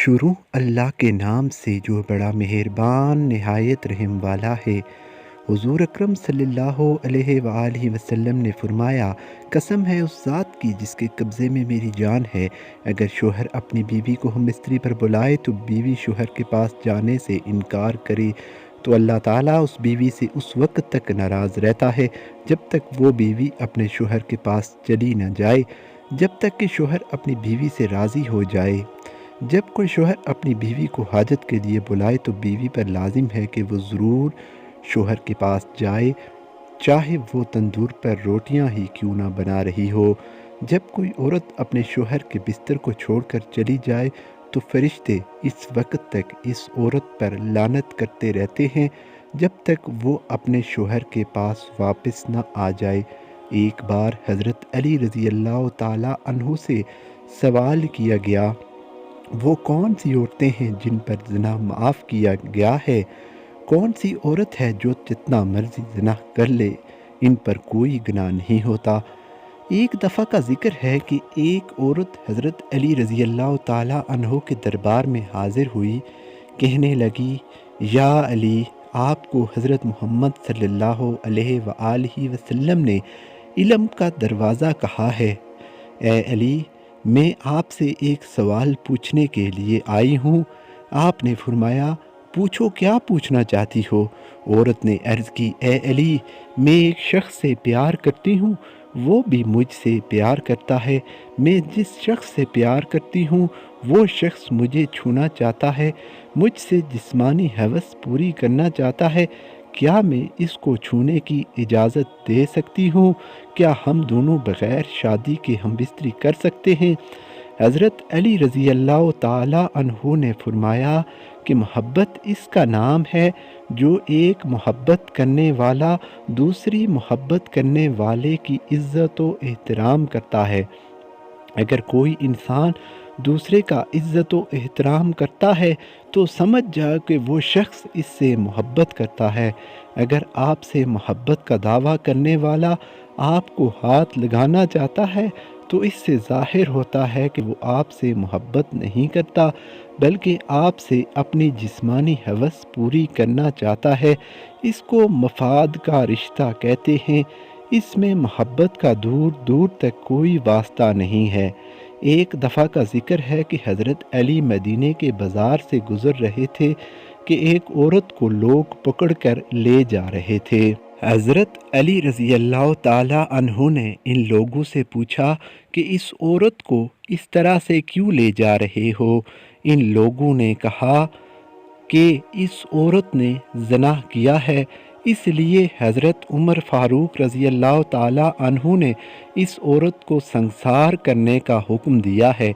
شروع اللہ کے نام سے جو بڑا مہربان نہایت رحم والا ہے۔ حضور اکرم صلی اللہ علیہ وآلہ وسلم نے فرمایا، قسم ہے اس ذات کی جس کے قبضے میں میری جان ہے، اگر شوہر اپنی بیوی کو ہم بستری پر بلائے تو بیوی شوہر کے پاس جانے سے انکار کرے تو اللہ تعالیٰ اس بیوی سے اس وقت تک ناراض رہتا ہے جب تک وہ بیوی اپنے شوہر کے پاس چلی نہ جائے، جب تک کہ شوہر اپنی بیوی سے راضی ہو جائے۔ جب کوئی شوہر اپنی بیوی کو حاجت کے لیے بلائے تو بیوی پر لازم ہے کہ وہ ضرور شوہر کے پاس جائے، چاہے وہ تندور پر روٹیاں ہی کیوں نہ بنا رہی ہو۔ جب کوئی عورت اپنے شوہر کے بستر کو چھوڑ کر چلی جائے تو فرشتے اس وقت تک اس عورت پر لعنت کرتے رہتے ہیں جب تک وہ اپنے شوہر کے پاس واپس نہ آ جائے۔ ایک بار حضرت علی رضی اللہ تعالیٰ عنہ سے سوال کیا گیا، وہ کون سی عورتیں ہیں جن پر زنا معاف کیا گیا ہے؟ کون سی عورت ہے جو جتنا مرضی زنا کر لے، ان پر کوئی گناہ نہیں ہوتا؟ ایک دفعہ کا ذکر ہے کہ ایک عورت حضرت علی رضی اللہ تعالیٰ عنہ کے دربار میں حاضر ہوئی، کہنے لگی، یا علی، آپ کو حضرت محمد صلی اللہ علیہ وآلہ وسلم نے علم کا دروازہ کہا ہے۔ اے علی، میں آپ سے ایک سوال پوچھنے کے لیے آئی ہوں۔ آپ نے فرمایا، پوچھو، کیا پوچھنا چاہتی ہو؟ عورت نے عرض کی، اے علی، میں ایک شخص سے پیار کرتی ہوں، وہ بھی مجھ سے پیار کرتا ہے۔ میں جس شخص سے پیار کرتی ہوں وہ شخص مجھے چھونا چاہتا ہے، مجھ سے جسمانی ہوس پوری کرنا چاہتا ہے۔ کیا میں اس کو چھونے کی اجازت دے سکتی ہوں؟ کیا ہم دونوں بغیر شادی کے ہم بستری کر سکتے ہیں؟ حضرت علی رضی اللہ تعالیٰ عنہ نے فرمایا کہ محبت اس کا نام ہے جو ایک محبت کرنے والا دوسری محبت کرنے والے کی عزت و احترام کرتا ہے۔ اگر کوئی انسان دوسرے کا عزت و احترام کرتا ہے تو سمجھ جا کہ وہ شخص اس سے محبت کرتا ہے۔ اگر آپ سے محبت کا دعویٰ کرنے والا آپ کو ہاتھ لگانا چاہتا ہے تو اس سے ظاہر ہوتا ہے کہ وہ آپ سے محبت نہیں کرتا بلکہ آپ سے اپنی جسمانی ہوس پوری کرنا چاہتا ہے۔ اس کو مفاد کا رشتہ کہتے ہیں۔ اس میں محبت کا دور دور تک کوئی واسطہ نہیں ہے۔ ایک دفعہ کا ذکر ہے کہ حضرت علی مدینے کے بازار سے گزر رہے تھے کہ ایک عورت کو لوگ پکڑ کر لے جا رہے تھے۔ حضرت علی رضی اللہ تعالیٰ عنہ نے ان لوگوں سے پوچھا کہ اس عورت کو اس طرح سے کیوں لے جا رہے ہو؟ ان لوگوں نے کہا کہ اس عورت نے زنا کیا ہے، اس لیے حضرت عمر فاروق رضی اللہ تعالیٰ عنہ نے اس عورت کو سنسار کرنے کا حکم دیا ہے۔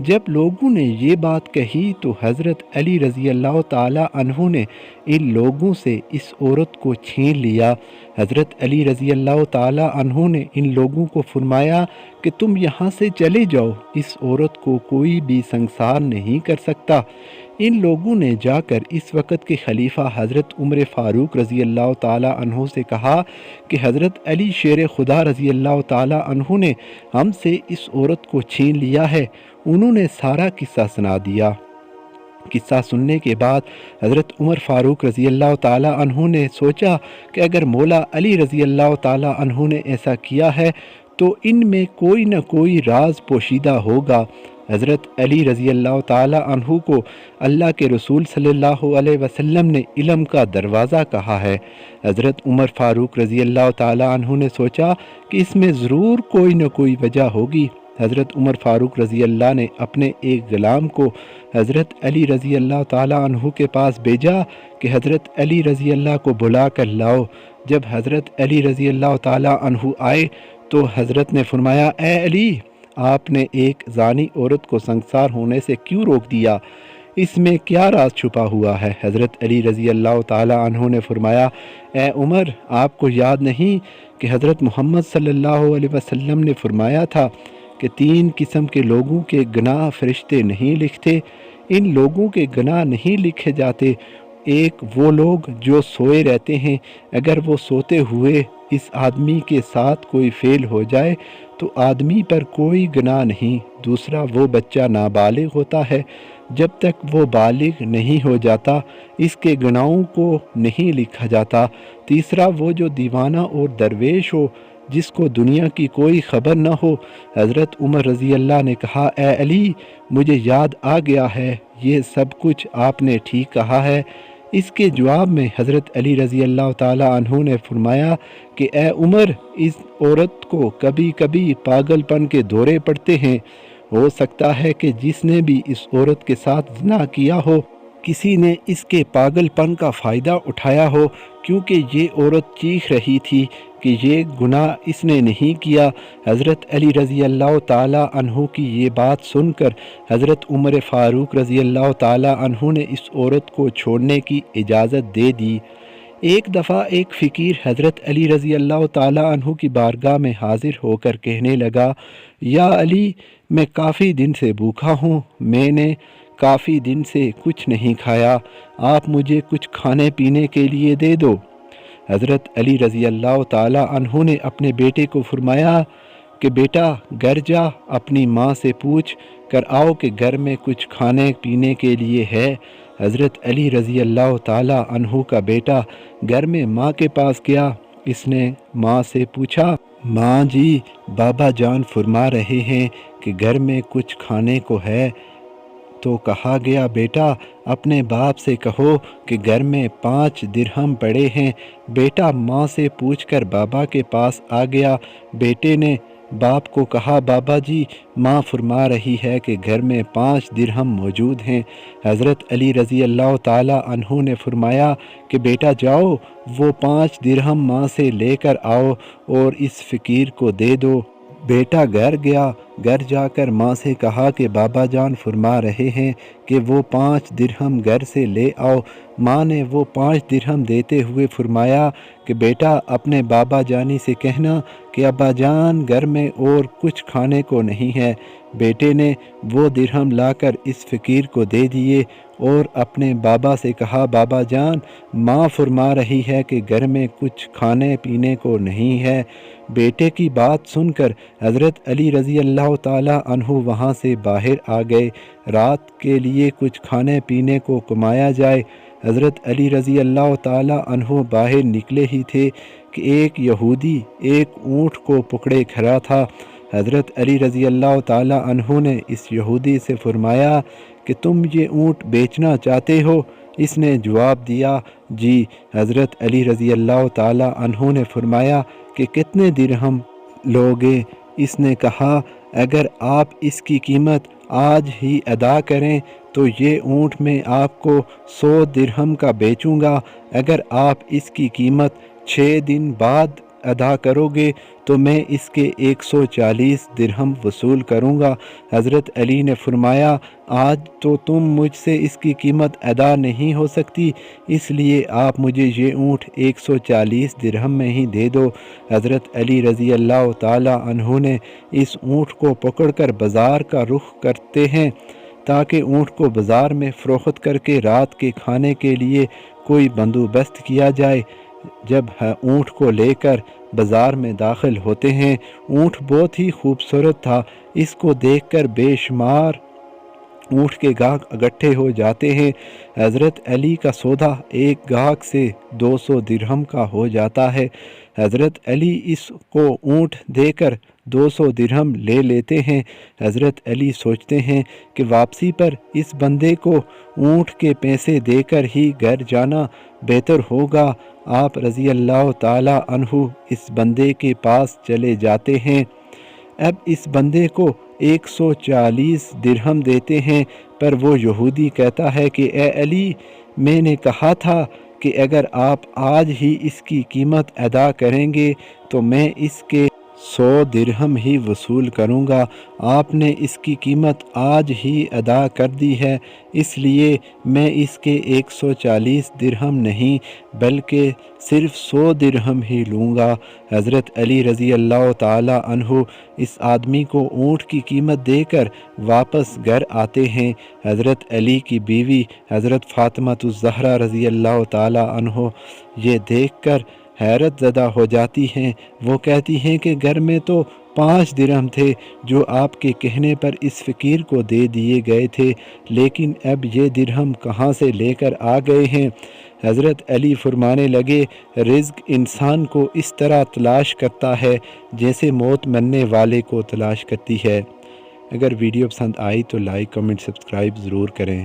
جب لوگوں نے یہ بات کہی تو حضرت علی رضی اللہ تعالیٰ عنہ نے ان لوگوں سے اس عورت کو چھین لیا۔ حضرت علی رضی اللہ تعالیٰ عنہ نے ان لوگوں کو فرمایا کہ تم یہاں سے چلے جاؤ، اس عورت کو کوئی بھی سنسار نہیں کر سکتا۔ ان لوگوں نے جا کر اس وقت کے خلیفہ حضرت عمر فاروق رضی اللہ تعالیٰ عنہ سے کہا کہ حضرت علی شیر خدا رضی اللہ تعالیٰ عنہ نے ہم سے اس عورت کو چھین لیا ہے۔ انہوں نے سارا قصہ سنا دیا۔ قصہ سننے کے بعد حضرت عمر فاروق رضی اللہ تعالیٰ عنہ نے سوچا کہ اگر مولا علی رضی اللہ تعالیٰ عنہ نے ایسا کیا ہے تو ان میں کوئی نہ کوئی راز پوشیدہ ہوگا۔ حضرت علی رضی اللہ تعالیٰ عنہ کو اللہ کے رسول صلی اللہ علیہ وسلم نے علم کا دروازہ کہا ہے۔ حضرت عمر فاروق رضی اللہ تعالیٰ عنہ نے سوچا کہ اس میں ضرور کوئی نہ کوئی وجہ ہوگی۔ حضرت عمر فاروق رضی اللہ نے اپنے ایک غلام کو حضرت علی رضی اللہ تعالیٰ عنہ کے پاس بھیجا کہ حضرت علی رضی اللہ کو بلا کر لاؤ۔ جب حضرت علی رضی اللہ تعالیٰ عنہ آئے تو حضرت نے فرمایا، اے علی، آپ نے ایک زانی عورت کو سنسار ہونے سے کیوں روک دیا؟ اس میں کیا راز چھپا ہوا ہے؟ حضرت علی رضی اللہ تعالیٰ عنہ نے فرمایا، اے عمر، آپ کو یاد نہیں کہ حضرت محمد صلی اللہ علیہ وسلم نے فرمایا تھا کہ 3 قسم کے لوگوں کے گناہ فرشتے نہیں لکھتے؟ ان لوگوں کے گناہ نہیں لکھے جاتے۔ ایک وہ لوگ جو سوئے رہتے ہیں، اگر وہ سوتے ہوئے اس آدمی کے ساتھ کوئی فعل ہو جائے تو آدمی پر کوئی گناہ نہیں۔ دوسرا، وہ بچہ نابالغ ہوتا ہے، جب تک وہ بالغ نہیں ہو جاتا اس کے گناہوں کو نہیں لکھا جاتا۔ تیسرا، وہ جو دیوانہ اور درویش ہو، جس کو دنیا کی کوئی خبر نہ ہو۔ حضرت عمر رضی اللہ نے کہا، اے علی، مجھے یاد آ گیا ہے، یہ سب کچھ آپ نے ٹھیک کہا ہے۔ اس کے جواب میں حضرت علی رضی اللہ تعالی عنہ نے فرمایا کہ اے عمر، اس عورت کو کبھی کبھی پاگل پن کے دورے پڑتے ہیں۔ ہو سکتا ہے کہ جس نے بھی اس عورت کے ساتھ زنا کیا ہو، کسی نے اس کے پاگل پن کا فائدہ اٹھایا ہو، کیونکہ یہ عورت چیخ رہی تھی کہ یہ گناہ اس نے نہیں کیا۔ حضرت علی رضی اللہ تعالی عنہ کی یہ بات سن کر حضرت عمر فاروق رضی اللہ تعالی عنہ نے اس عورت کو چھوڑنے کی اجازت دے دی۔ ایک دفعہ ایک فقیر حضرت علی رضی اللہ تعالی عنہ کی بارگاہ میں حاضر ہو کر کہنے لگا، یا علی، میں کافی دن سے بھوکا ہوں، میں نے کافی دن سے کچھ نہیں کھایا، آپ مجھے کچھ کھانے پینے کے لیے دے دو۔ حضرت علی رضی اللہ تعالی عنہ نے اپنے بیٹے کو فرمایا کہ بیٹا، گھر جا، اپنی ماں سے پوچھ کر آؤ کہ گھر میں کچھ کھانے پینے کے لیے ہے۔ حضرت علی رضی اللہ تعالی عنہ کا بیٹا گھر میں ماں کے پاس گیا۔ اس نے ماں سے پوچھا، ماں جی، بابا جان فرما رہے ہیں کہ گھر میں کچھ کھانے کو ہے۔ تو کہا گیا، بیٹا، اپنے باپ سے کہو کہ گھر میں 5 درہم پڑے ہیں۔ بیٹا ماں سے پوچھ کر بابا کے پاس آ گیا۔ بیٹے نے باپ کو کہا، بابا جی، ماں فرما رہی ہے کہ گھر میں 5 درہم موجود ہیں۔ حضرت علی رضی اللہ تعالی عنہ نے فرمایا کہ بیٹا جاؤ، وہ 5 درہم ماں سے لے کر آؤ اور اس فقیر کو دے دو۔ بیٹا گھر گیا، گھر جا کر ماں سے کہا کہ بابا جان فرما رہے ہیں کہ وہ 5 درہم گھر سے لے آؤ۔ ماں نے وہ 5 درہم دیتے ہوئے فرمایا کہ بیٹا اپنے بابا جانی سے کہنا کہ ابا جان، گھر میں اور کچھ کھانے کو نہیں ہے۔ بیٹے نے وہ درہم لا کر اس فقیر کو دے دیے اور اپنے بابا سے کہا، بابا جان، ماں فرما رہی ہے کہ گھر میں کچھ کھانے پینے کو نہیں ہے۔ بیٹے کی بات سن کر حضرت علی رضی اللہ تعالی عنہ وہاں سے باہر آ گئے، رات کے لیے کچھ کھانے پینے کو کمایا جائے۔ حضرت علی رضی اللہ تعالی عنہ باہر نکلے ہی تھے کہ ایک یہودی ایک اونٹ کو پکڑے کھڑا تھا۔ حضرت علی رضی اللہ تعالی عنہ نے اس یہودی سے فرمایا کہ تم یہ اونٹ بیچنا چاہتے ہو؟ اس نے جواب دیا، جی۔ حضرت علی رضی اللہ تعالی عنہ نے فرمایا کہ کتنے درہم لوگے؟ اس نے کہا، اگر آپ اس کی قیمت آج ہی ادا کریں تو یہ اونٹ میں آپ کو 100 درہم کا بیچوں گا۔ اگر آپ اس کی قیمت 6 دن بعد ادا کرو گے تو میں اس کے 140 درہم وصول کروں گا۔ حضرت علی نے فرمایا، آج تو تم مجھ سے اس کی قیمت ادا نہیں ہو سکتی، اس لیے آپ مجھے یہ اونٹ 140 درہم میں ہی دے دو۔ حضرت علی رضی اللہ تعالی عنہ نے اس اونٹ کو پکڑ کر بازار کا رخ کرتے ہیں تاکہ اونٹ کو بازار میں فروخت کر کے رات کے کھانے کے لیے کوئی بندوبست کیا جائے۔ جب اونٹ کو لے کر بازار میں داخل ہوتے ہیں، اونٹ بہت ہی خوبصورت تھا۔ اس کو دیکھ کر بے شمار اونٹ کے گاہک اکٹھے ہو جاتے ہیں۔ حضرت علی کا سودا ایک گاہک سے 200 درہم کا ہو جاتا ہے۔ حضرت علی اس کو اونٹ دے کر 200 درہم لے لیتے ہیں۔ حضرت علی سوچتے ہیں کہ واپسی پر اس بندے کو اونٹ کے پیسے دے کر ہی گھر جانا بہتر ہوگا۔ آپ رضی اللہ تعالی عنہ اس بندے کے پاس چلے جاتے ہیں۔ اب اس بندے کو 140 درہم دیتے ہیں، پر وہ یہودی کہتا ہے کہ اے علی، میں نے کہا تھا کہ اگر آپ آج ہی اس کی قیمت ادا کریں گے تو میں اس کے 100 درہم ہی وصول کروں گا۔ آپ نے اس کی قیمت آج ہی ادا کر دی ہے، اس لیے میں اس کے 140 درہم نہیں بلکہ صرف 100 درہم ہی لوں گا۔ حضرت علی رضی اللہ تعالی عنہ اس آدمی کو اونٹ کی قیمت دے کر واپس گھر آتے ہیں۔ حضرت علی کی بیوی حضرت فاطمہ الزہرا رضی اللہ تعالی عنہ یہ دیکھ کر حیرت زدہ ہو جاتی ہیں۔ وہ کہتی ہیں کہ گھر میں تو 5 درہم تھے جو آپ کے کہنے پر اس فقیر کو دے دیے گئے تھے، لیکن اب یہ درہم کہاں سے لے کر آ گئے ہیں؟ حضرت علی فرمانے لگے، رزق انسان کو اس طرح تلاش کرتا ہے جیسے موت مرنے والے کو تلاش کرتی ہے۔ اگر ویڈیو پسند آئی تو لائک، کمنٹ، سبسکرائب ضرور کریں۔